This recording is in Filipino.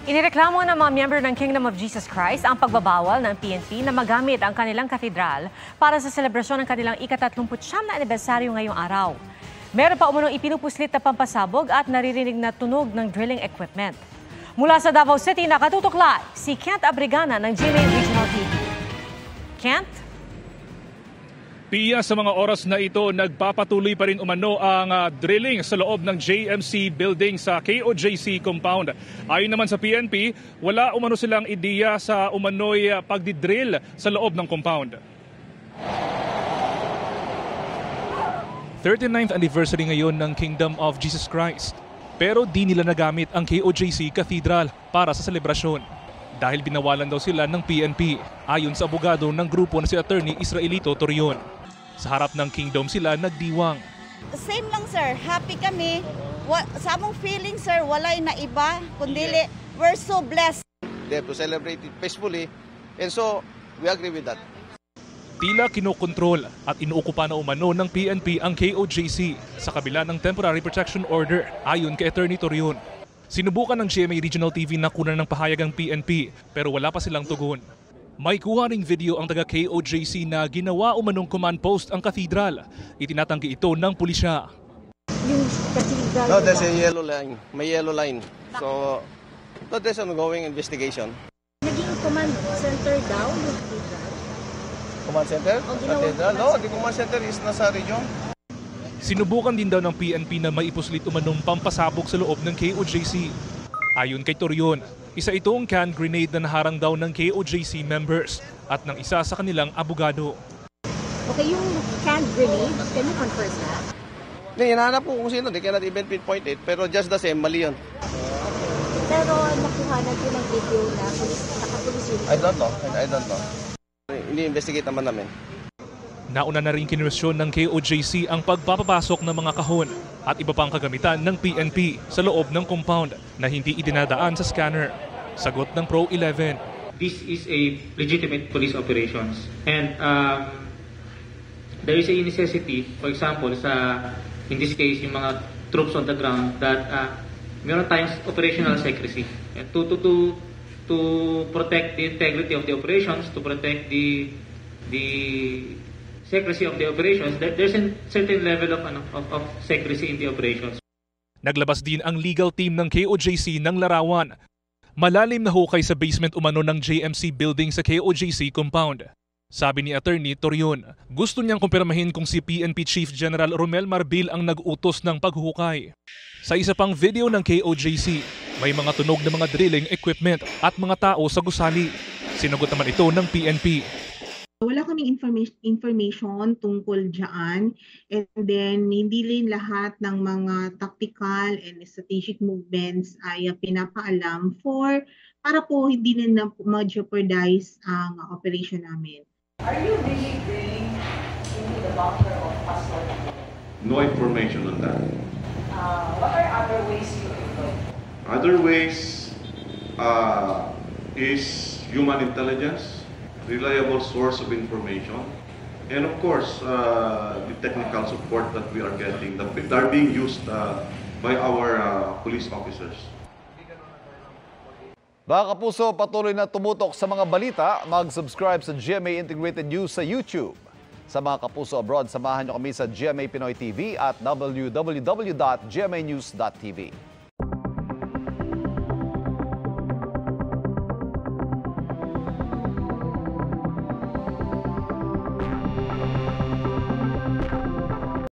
Inireklamo ng mga miyembro ng Kingdom of Jesus Christ ang pagbabawal ng PNP na magamit ang kanilang katedral para sa selebrasyon ng kanilang ika-39 na anibersaryo ngayong araw. Meron pa umunong ipinupuslit na pampasabog at naririnig na tunog ng drilling equipment. Mula sa Davao City, nakatutok live si Kent Abrigana ng GMA Regional TV. Kent? Pia, sa mga oras na ito, nagpapatuloy pa rin umano ang drilling sa loob ng JMC building sa KOJC compound. Ayon naman sa PNP, wala umano silang ideya sa umano'y pagdidrill sa loob ng compound. 39th anniversary ngayon ng Kingdom of Jesus Christ. Pero di nila nagamit ang KOJC Cathedral para sa selebrasyon dahil binawalan daw sila ng PNP, ayon sa abogado ng grupo na si Attorney Israelito Torion. Sa harap ng Kingdom sila nagdiwang. Same lang sir, happy kami. Sa among feeling sir, walay na iba, kundi we're so blessed. They have to celebrate it peacefully and so we agree with that. Tila kinokontrol at inuukupa na umano ng PNP ang KOJC sa kabila ng Temporary Protection Order, ayon kay Attorney Torion. Sinubukan ng GMA Regional TV na kunan ng pahayag ang PNP pero wala pa silang tugon. May kuha ring video ang taga KOJC na ginawa umanong command post ang cathedral. Itinatanggi ito ng pulisya. Yung cathedral. No, there's a yellow line. May yellow line. So, there's ongoing investigation. Naging command center daw yung cathedral? Command center? Cathedral? No, the command center is nasa region. Sinubukan din daw ng PNP na maipuslit umanong pampasabog sa loob ng KOJC. Ayon kay Torion, isa itong can grenade na naharang daw ng KOJC members at ng isa sa kanilang abogado. Okay, yung can grenade, can you confirm that? Hindi, hinahanap po kung sino. They cannot even pinpoint it. Pero just the same, mali yun. Pero nakuha na yun ng video na nakapulis yun. I don't know. Ini-investigate naman namin. Nauna na rin kinwestiyon ng KOJC ang pagpapapasok ng mga kahon at iba pang kagamitan ng PNP sa loob ng compound na hindi idinadaan sa scanner. Sagot ng Pro 11. This is a legitimate police operations and there is a necessity, for example, in this case, yung mga troops on the ground that meron tayong operational secrecy and to protect the integrity of the operations, to protect the secrecy of the operations, there's a certain level of secrecy in the operations. Naglabas din ang legal team ng KOJC ng larawan. Malalim na hukay sa basement umano ng JMC building sa KOJC compound. Sabi ni Attorney Torion, gusto niyang kumpirmahin kung si PNP Chief General Romel Marbil ang nag-utos ng paghuhukay. Sa isa pang video ng KOJC, may mga tunog na mga drilling equipment at mga tao sa gusali. Sinagot naman ito ng PNP. Wala kaming information tungkol dyan, and then hindi rin lahat ng mga tactical and strategic movements ay pinapaalam para po hindi na ma-jeopardize ang operation namin. Are you really drilling into the bunker of Pastor? No information on that. What are other ways you employ? Other ways is human intelligence, reliable source of information, and of course, the technical support that we are getting that are being used by our police officers. Mga kapuso, patuloy na tumutok sa mga balita. Mag-subscribe sa GMA Integrated News sa YouTube. Sa mga kapuso abroad, samahan nyo kami sa GMA Pinoy TV at www.gmanews.tv.